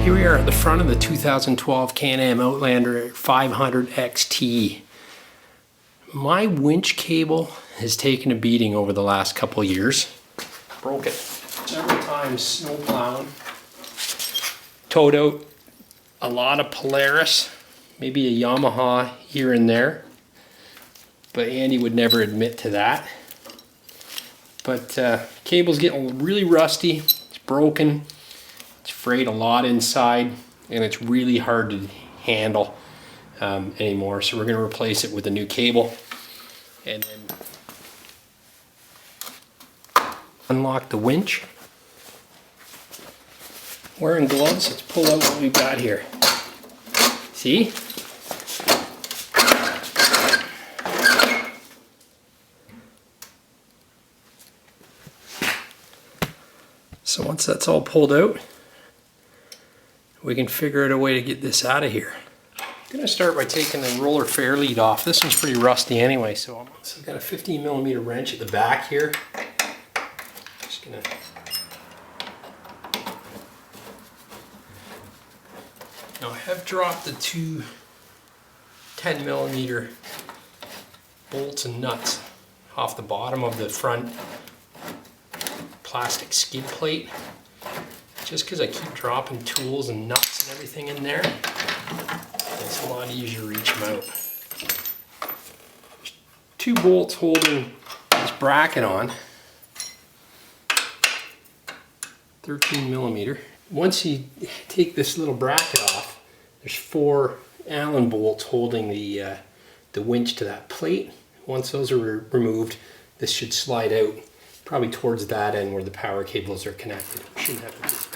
Here we are at the front of the 2012 Can-Am Outlander 500 XT. My winch cable has taken a beating over the last couple of years. Broke it several times snow plowing. Towed out a lot of Polaris, maybe a Yamaha here and there. But Andy would never admit to that. But cable's getting really rusty, it's broken. Frayed a lot inside, and it's really hard to handle anymore, so we're going to replace it with a new cable and then unlock the winch. Wearing gloves, let's pull out what we've got here. See? So once that's all pulled out, we can figure out a way to get this out of here. I'm going to start by taking the roller fair lead off. This one's pretty rusty anyway, so I've got a 15mm wrench at the back here. Just going to... Now I have dropped the two 10mm bolts and nuts off the bottom of the front plastic skid plate. Just because I keep dropping tools and nuts and everything in there, it's a lot easier to reach them out. There's two bolts holding this bracket on, 13mm. Once you take this little bracket off, there's 4 Allen bolts holding the winch to that plate. Once those are removed, this should slide out, probably towards that end where the power cables are connected. Shouldn't have to.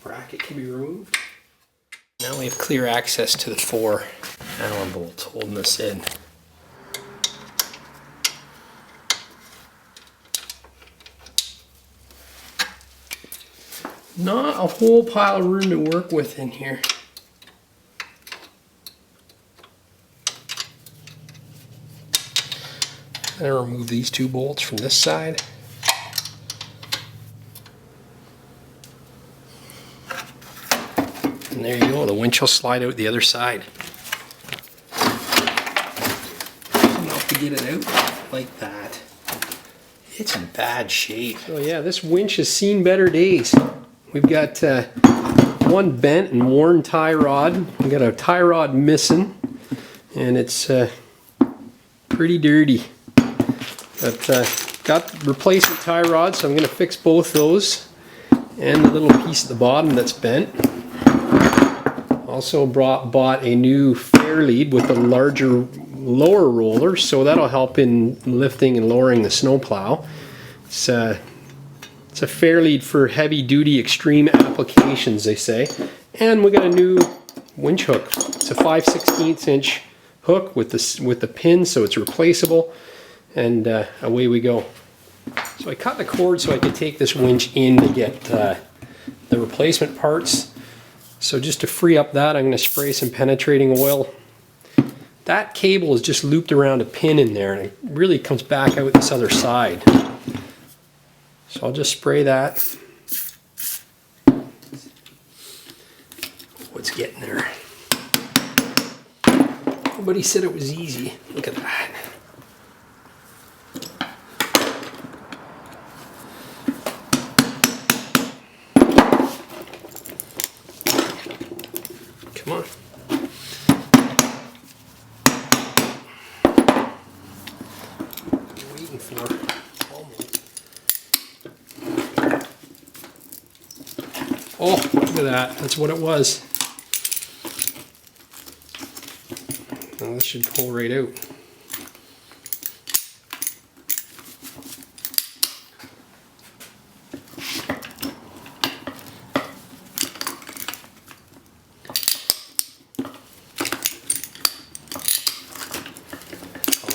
Bracket can be removed. Now we have clear access to the 4 Allen bolts holding this in. Not a whole pile of room to work with in here. I'm going to remove these 2 bolts from this side. And there you go, the winch will slide out the other side. Enough to get it out like that. It's in bad shape. So yeah, this winch has seen better days. We've got one bent and worn tie rod. We've got a tie rod missing, and it's pretty dirty. But got replacement tie rods, so I'm going to fix both those and the little piece at the bottom that's bent. Also bought a new fair lead with a larger lower roller, so that'll help in lifting and lowering the snowplow. It's a fair lead for heavy duty extreme applications, they say. And we got a new winch hook. It's a 5/16 inch hook with the pin, so it's replaceable, and away we go. So I cut the cord so I could take this winch in to get the replacement parts. So just to free up that, I'm going to spray some penetrating oil. That cable is just looped around a pin in there, and it really comes back out this other side. So I'll just spray that. What's getting there? Nobody said it was easy. Look at that. Come on. What are you waiting for? Almost. Oh, look at that. That's what it was. Now this should pull right out.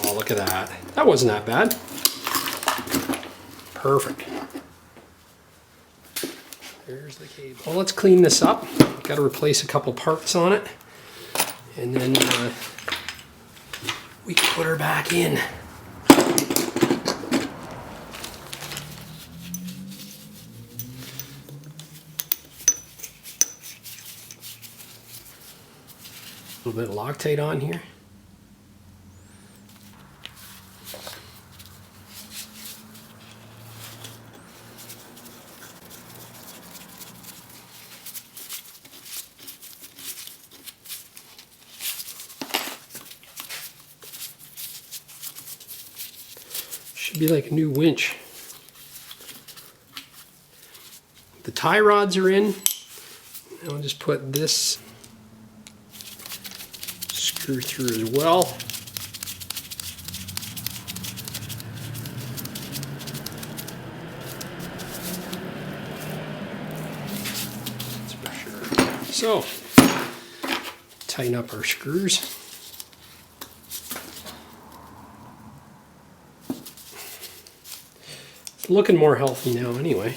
Oh, look at that. That wasn't that bad. Perfect. There's the cable. Well, let's clean this up. Got to replace a couple parts on it, and then we can put her back in. A little bit of Loctite on here. Should be like a new winch. The tie rods are in. I'll just put this screw through as well. That's for sure. So, tighten up our screws. It's looking more healthy now anyway.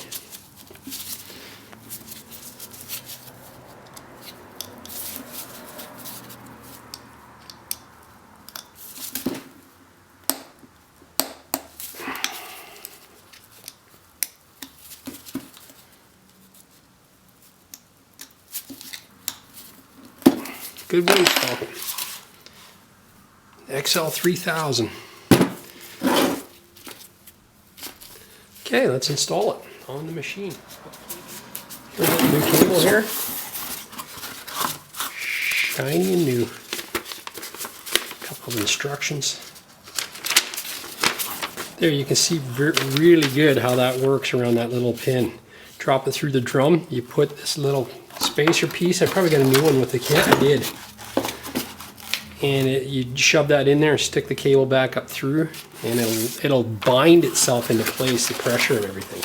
Good winch though. XL3000. Okay, let's install it on the machine. Here's a new cable here. Shiny and new. A couple of instructions. There you can see really good how that works around that little pin. Drop it through the drum. You put this little spacer piece. I probably got a new one with the kit. I did. And you shove that in there and stick the cable back up through, and it'll bind itself into place, the pressure and everything.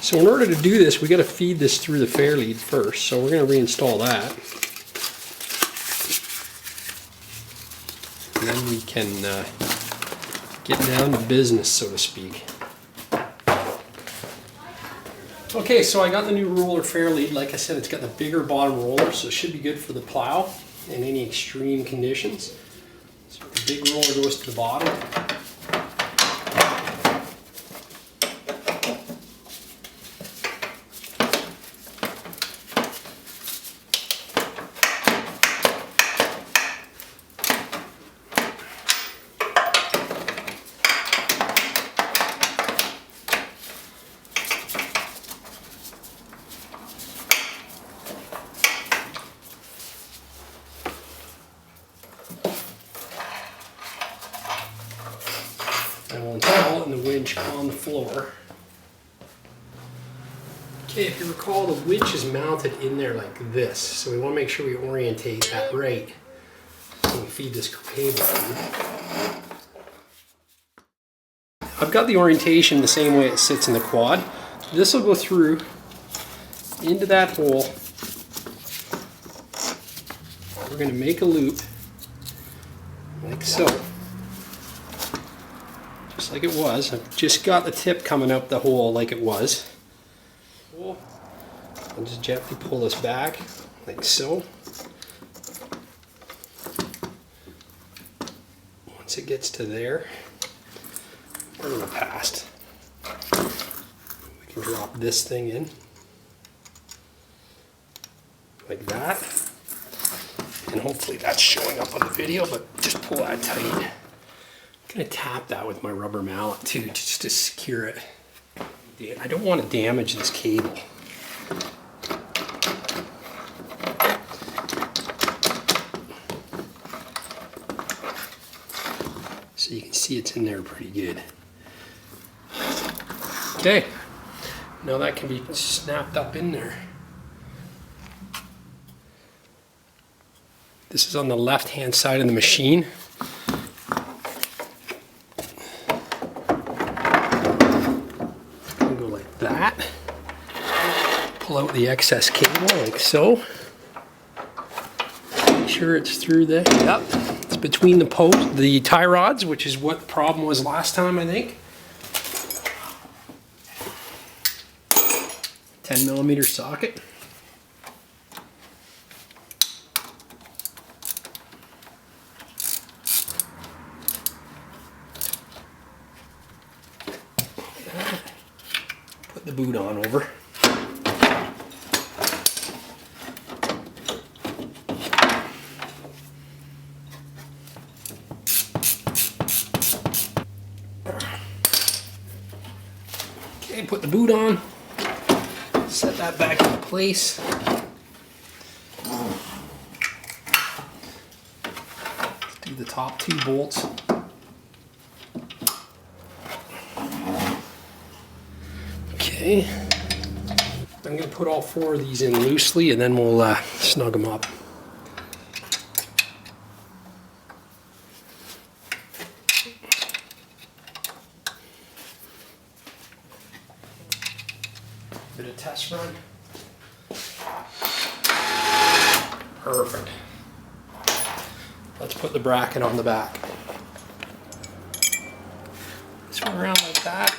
So in order to do this, we got to feed this through the fair lead first. So we're going to reinstall that. And then we can get down to business, so to speak. Okay, so I got the new roller fair lead. Like I said, it's got the bigger bottom roller, so it should be good for the plow in any extreme conditions. So the big roller goes to the bottom. And we'll install it in the winch on the floor. Okay, if you recall, the winch is mounted in there like this, so we want to make sure we orientate that right when we feed this cable through. I've got the orientation the same way it sits in the quad. This will go through into that hole. We're going to make a loop like so. Just like it was. I've just got the tip coming up the hole like it was. I'll just gently pull this back like so. Once it gets to there, we're going to pass. We can drop this thing in like that. And hopefully that's showing up on the video, but just pull that tight. I'm going to tap that with my rubber mallet too, just to secure it. I don't want to damage this cable. So you can see it's in there pretty good. Okay, now that can be snapped up in there. This is on the left-hand side of the machine. Go like that. Pull out the excess cable like so. Make sure it's through there. Yep, it's between the the tie rods, which is what the problem was last time, I think. 10mm socket. Put the boot on over. Okay, put the boot on. Set that back into place. Do the top 2 bolts. Okay. I'm going to put all 4 of these in loosely and then we'll snug them up. Bit of test run. Perfect. Let's put the bracket on the back. Swing around like that.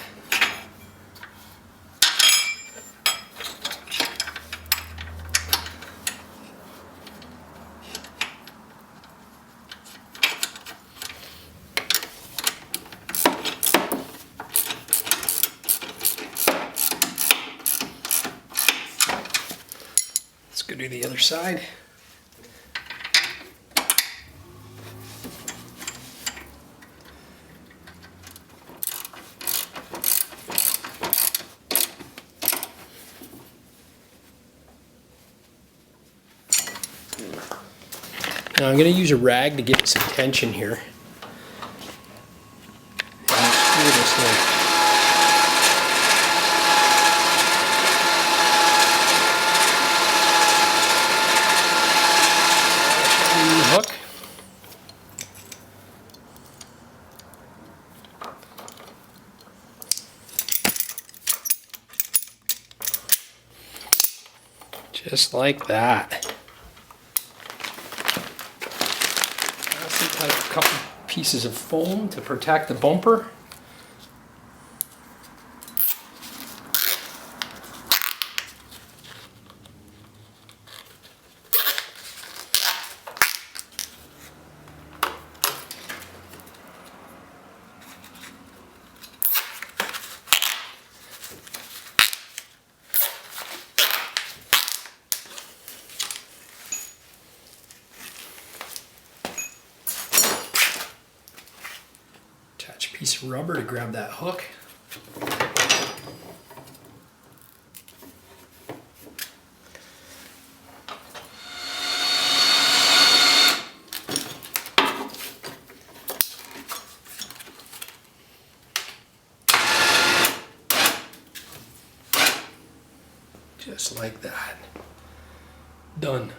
Let's go do the other side. Now I'm going to use a rag to give it some tension here. And screw this in. Hook. Just like that. A couple pieces of foam to protect the bumper. Attach a piece of rubber to grab that hook. Just like that. Done.